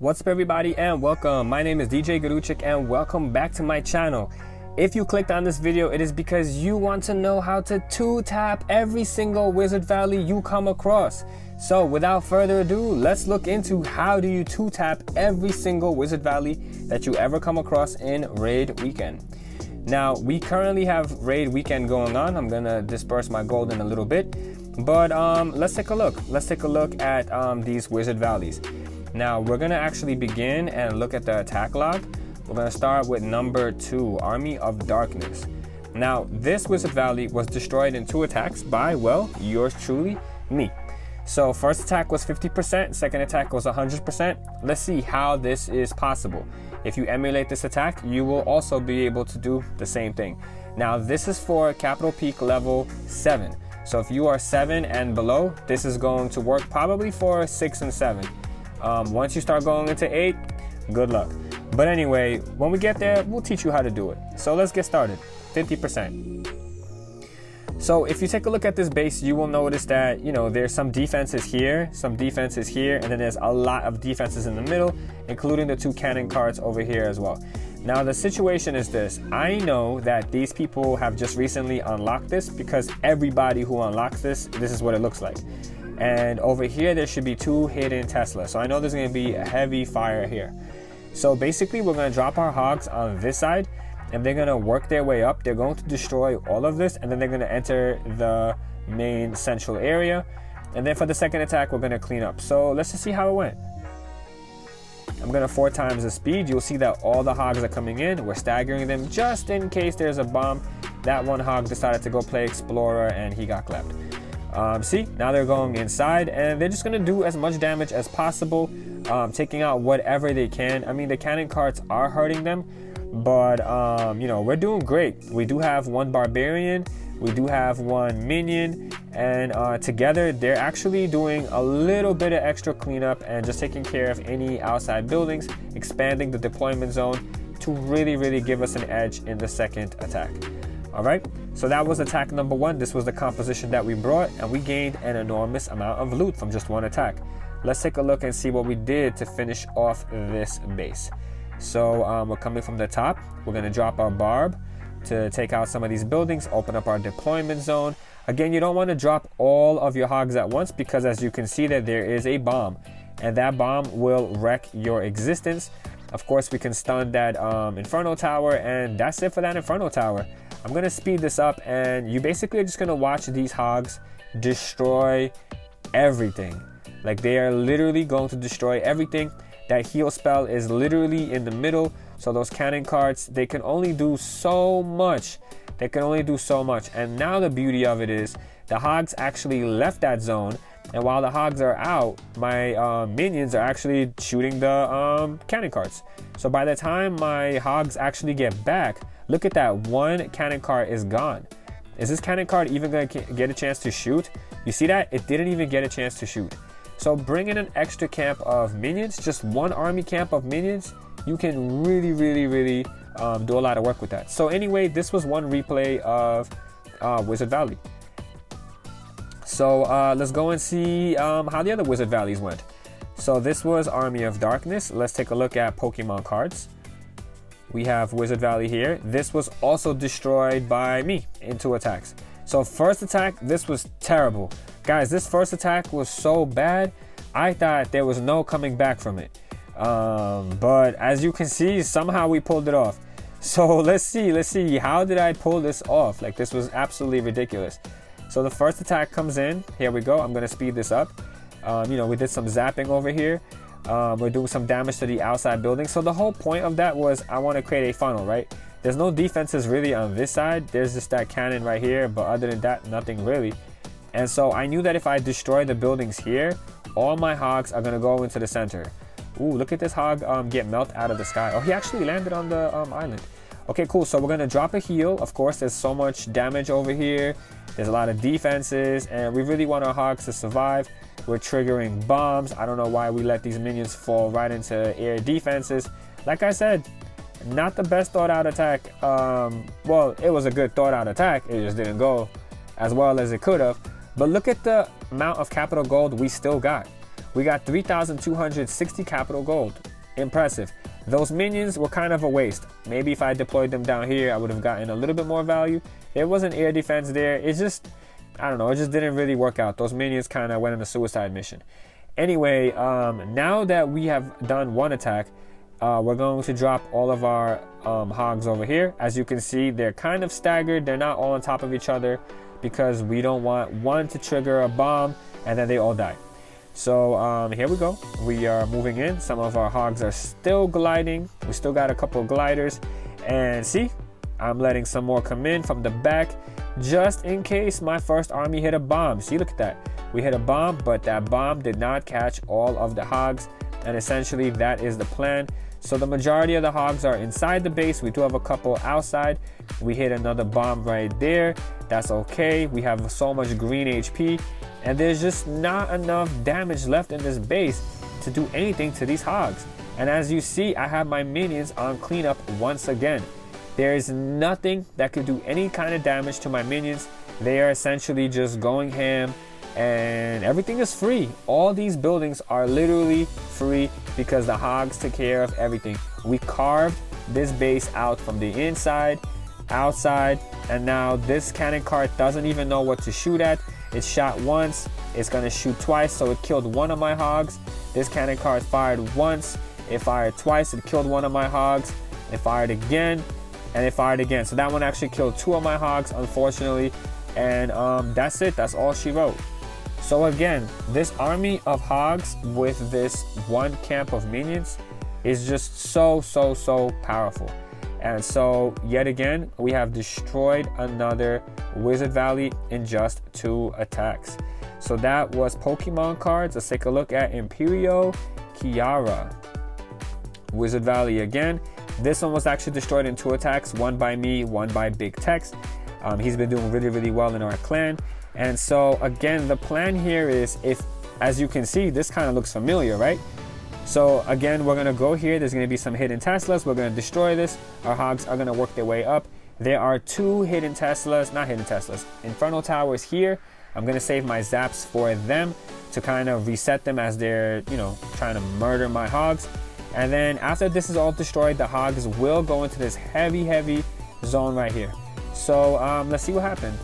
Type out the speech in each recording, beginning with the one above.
What's up everybody and welcome. My name is DJ Garuchik and welcome back to my channel. If you clicked on this video, it is because you want to know how to 2-tap every single Wizard Valley you come across. So without further ado, let's look into how do you 2-tap every single Wizard Valley that you ever come across in Raid Weekend. Now, we currently have Raid Weekend going on. I'm gonna disperse my gold in a little bit, but let's take a look. Let's take a look at these Wizard Valleys. Now, we're gonna actually begin and look at the attack log. We're gonna start with number 2, Army of Darkness. Now, this Wizard Valley was destroyed in 2 attacks by, well, yours truly, me. So first attack was 50%, second attack was 100%. Let's see how this is possible. If you emulate this attack, you will also be able to do the same thing. Now, this is for capital peak level 7. So if you are 7 and below, this is going to work probably for 6 and 7. Once you start going into 8, good luck. But anyway, when we get there, we'll teach you how to do it. So let's get started. 50%. So if you take a look at this base, you will notice that, you know, there's some defenses here, some defenses here, and then there's a lot of defenses in the middle, including the 2 cannon carts over here as well. Now the situation is this. I know that these people have just recently unlocked this because everybody who unlocks this is what it looks like. And over here, there should be 2 hidden Teslas. So I know there's gonna be a heavy fire here. So basically, we're gonna drop our hogs on this side, and they're gonna work their way up. They're going to destroy all of this, and then they're gonna enter the main central area. And then for the second attack, we're gonna clean up. So let's just see how it went. I'm gonna 4 times the speed. You'll see that all the hogs are coming in. We're staggering them just in case there's a bomb. That one hog decided to go play Explorer, and he got clapped. See, now they're going inside, and they're just gonna do as much damage as possible, taking out whatever they can. I mean, the cannon carts are hurting them, but you know, we're doing great. We do have 1 barbarian, we do have 1 minion, and together they're actually doing a little bit of extra cleanup and just taking care of any outside buildings, expanding the deployment zone to really give us an edge in the second attack. All right, so that was attack number 1. This was the composition that we brought, and we gained an enormous amount of loot from just 1 attack. Let's take a look and see what we did to finish off this base. So we're coming from the top. We're gonna drop our barb to take out some of these buildings, open up our deployment zone. Again, you don't wanna drop all of your hogs at once because as you can see that there is a bomb, and that bomb will wreck your existence. Of course, we can stun that Inferno Tower, and that's it for that Inferno Tower. I'm gonna speed this up, and you basically are just gonna watch these hogs destroy everything. Like, they are literally going to destroy everything. That heal spell is literally in the middle, so those cannon carts, they can only do so much. They can only do so much. And now the beauty of it is the hogs actually left that zone, and while the hogs are out, my minions are actually shooting the cannon carts. So by the time my hogs actually get back, look at that, 1 cannon cart is gone. Is this cannon cart even gonna get a chance to shoot? You see that? It didn't even get a chance to shoot. So bring in an extra camp of minions, just 1 army camp of minions, you can really do a lot of work with that. So anyway, this was 1 replay of Wizard Valley. So let's go and see how the other Wizard Valleys went. So this was Army of Darkness. Let's take a look at Pokemon cards. We have Wizard Valley here. This was also destroyed by me in 2 attacks. So first attack, this was terrible. Guys, this first attack was so bad, I thought there was no coming back from it. But as you can see, somehow we pulled it off. So let's see, how did I pull this off? Like, this was absolutely ridiculous. So the first attack comes in, here we go, I'm gonna speed this up. You know, we did some zapping over here. We're doing some damage to the outside building. So the whole point of that was I want to create a funnel, right? There's no defenses really on this side. There's just that cannon right here, but other than that, nothing really. And so I knew that if I destroy the buildings here, all my hogs are gonna go into the center. Ooh, look at this hog get melt out of the sky. Oh, he actually landed on the island. Okay, cool. So we're gonna drop a heal. Of course, there's so much damage over here. There's a lot of defenses, and we really want our hogs to survive. We're triggering bombs. I don't know why we let these minions fall right into air defenses. Like I said, not the best thought out attack. Well, it was a good thought out attack. It just didn't go as well as it could have. But look at the amount of capital gold we still got. We got 3,260 capital gold. impressive. Those minions were kind of a waste. Maybe if I deployed them down here, I would have gotten a little bit more value. There was an air defense there. It just, I don't know, it just didn't really work out. Those minions kind of went on a suicide mission. Anyway, now that we have done one attack, we're going to drop all of our hogs over here. As you can see, they're kind of staggered. They're not all on top of each other because we don't want one to trigger a bomb and then they all die. So here we go. We are moving in. Some of our hogs are still gliding. We still got a couple of gliders. And see, I'm letting some more come in from the back just in case my first army hit a bomb. See, look at that. We hit a bomb, but that bomb did not catch all of the hogs. And essentially that is the plan. So the majority of the hogs are inside the base. We do have a couple outside. We hit another bomb right there. That's okay. We have so much green HP. And there's just not enough damage left in this base to do anything to these hogs. And as you see, I have my minions on cleanup once again. There is nothing that could do any kind of damage to my minions. They are essentially just going ham and everything is free. All these buildings are literally free because the hogs took care of everything. We carved this base out from the inside, outside, and now this cannon cart doesn't even know what to shoot at. It shot once, it's gonna shoot twice, so it killed one of my hogs. This cannon cart fired once, it fired twice, it killed one of my hogs. It fired again, and it fired again. So that one actually killed two of my hogs, unfortunately. And that's it, that's all she wrote. So again, this army of hogs with this one camp of minions is just so powerful. And so yet again, we have destroyed another Wizard Valley in just 2 attacks. So that was Pokemon cards. Let's take a look at Imperial, Chiara. Wizard Valley again. This one was actually destroyed in 2 attacks, one by me, one by Big Tex. He's been doing really well in our clan. And so again, the plan here is, if, as you can see, this kind of looks familiar, right? So again, we're gonna go here. There's gonna be some hidden Teslas. We're gonna destroy this. Our hogs are gonna work their way up. There are 2 hidden Teslas, not hidden Teslas, Infernal Towers here. I'm gonna save my zaps for them to kind of reset them as they're, you know, trying to murder my hogs. And then after this is all destroyed, the hogs will go into this heavy zone right here. So let's see what happened.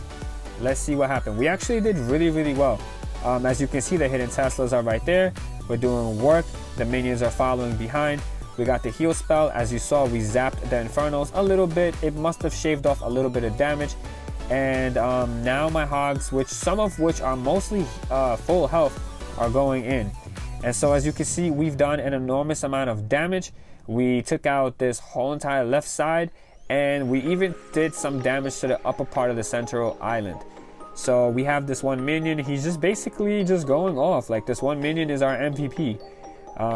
Let's see what happened. We actually did really well. As you can see, the hidden Teslas are right there. We're doing work. The minions are following behind. We got the heal spell. As you saw, we zapped the Infernos a little bit. It must have shaved off a little bit of damage. And now my hogs, which some of which are mostly full health, are going in. And so as you can see, we've done an enormous amount of damage. We took out this whole entire left side, and we even did some damage to the upper part of the central island. So we have this one minion. He's just basically just going off. Like, this one minion is our MVP.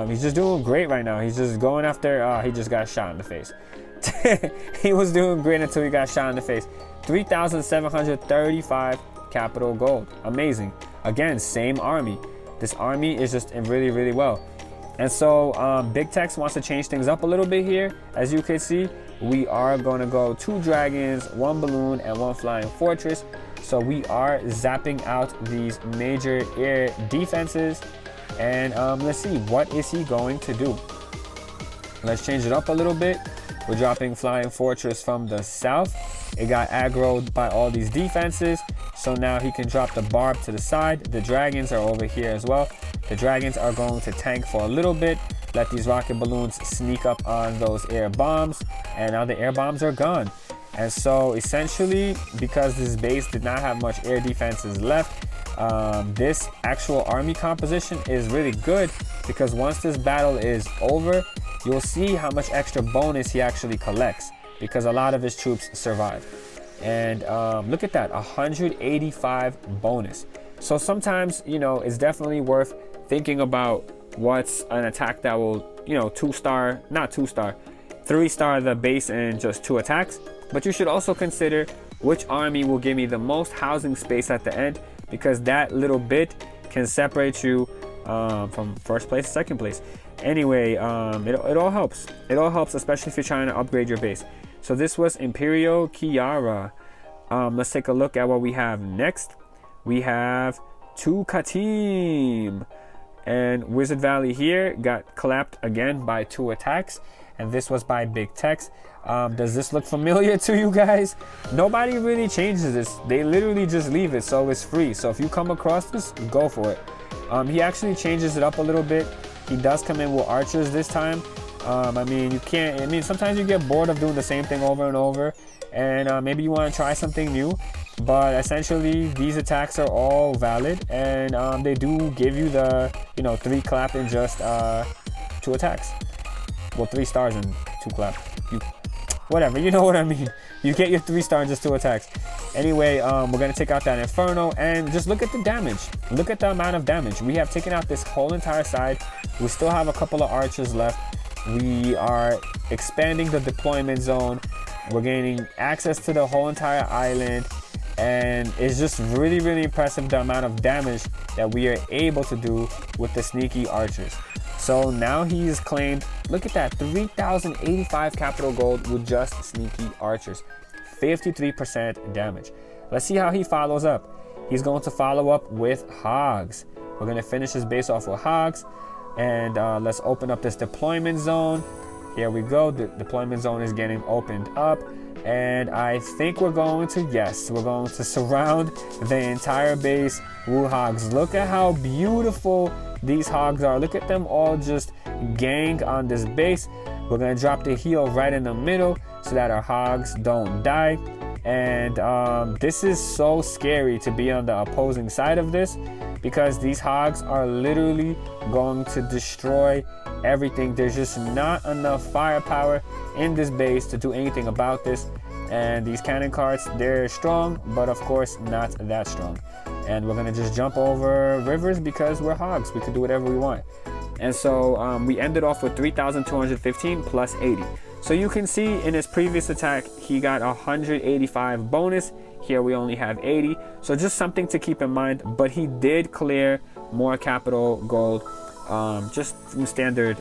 He's just doing great right now. He's just going after, he just got shot in the face. He was doing great until he got shot in the face. 3,735 capital gold. Amazing. Again, same army. This army is just really well. And so Big Tex wants to change things up a little bit here. As you can see, we are going to go 2 dragons, 1 balloon, and 1 flying fortress. So we are zapping out these major air defenses. And let's see, what is he going to do? Let's change it up a little bit. We're dropping flying fortress from the south. It got aggroed by all these defenses. So now he can drop the barb to the side. The dragons are over here as well. The dragons are going to tank for a little bit. Let these rocket balloons sneak up on those air bombs. And now the air bombs are gone. And so essentially, because this base did not have much air defenses left, this actual army composition is really good, because once this battle is over, you'll see how much extra bonus he actually collects, because a lot of his troops survive. And look at that, 185 bonus. So sometimes, you know, it's definitely worth thinking about what's an attack that will, you know, 3-star the base in just 2 attacks. But you should also consider which army will give me the most housing space at the end, because that little bit can separate you from first place to second place. Anyway, it all helps. It all helps, especially if you're trying to upgrade your base. So this was Imperial, Chiara. Let's take a look at what we have next. We have Tukatim. And Wizard Valley here got clapped again by 2 attacks, and this was by Big Tex. Does this look familiar to you guys? Nobody really changes this. They literally just leave it, so it's free. So if you come across this, go for it. He actually changes it up a little bit. He does come in with archers this time. I mean, sometimes you get bored of doing the same thing over and over, and maybe you want to try something new. But essentially, these attacks are all valid, and they do give you the, 3 clap in just 2 attacks. Well, 3 stars and 2 clap. Whatever, you know what I mean. You get your 3 star in just 2 attacks. Anyway, we're gonna take out that Inferno, and just look at the damage. Look at the amount of damage. We have taken out this whole entire side. We still have a couple of archers left. We are expanding the deployment zone. We're gaining access to the whole entire island. And it's just really, really impressive the amount of damage that we are able to do with the sneaky archers. So now he's claimed, look at that, 3,085 capital gold with just sneaky archers. 53% damage. Let's see how he follows up. He's going to follow up with hogs. We're going to finish his base off with hogs. And let's open up this deployment zone. Here we go. The deployment zone is getting opened up. And I think we're going to surround the entire base with hogs. Look at how beautiful these hogs are. Look at them all just gang on this base. We're going to drop the heal right in the middle so that our hogs don't die. And this is so scary to be on the opposing side of this, because these hogs are literally going to destroy everything. There's just not enough firepower in this base to do anything about this. And these cannon carts, they're strong, but of course not that strong. And we're gonna just jump over rivers because we're hogs. We can do whatever we want. And so we ended off with 3,215 plus 80. So you can see in his previous attack, he got 185 bonus. Here we only have 80. So just something to keep in mind, but he did clear more capital gold just from standard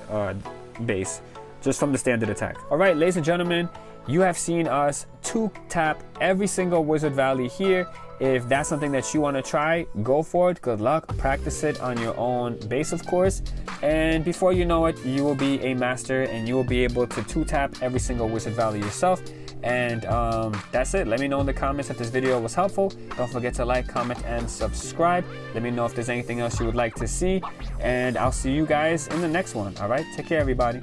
base, just from the standard attack. All right, ladies and gentlemen, you have seen us 2-tap every single Wizard Valley here. If that's something that you want to try, go for it. Good luck. Practice it on your own base, of course. And before you know it, you will be a master and you will be able to 2-tap every single Wizard Valley yourself. And that's it. Let me know in the comments if this video was helpful. Don't forget to like, comment, and subscribe. Let me know if there's anything else you would like to see. And I'll see you guys in the next one. All right? Take care, everybody.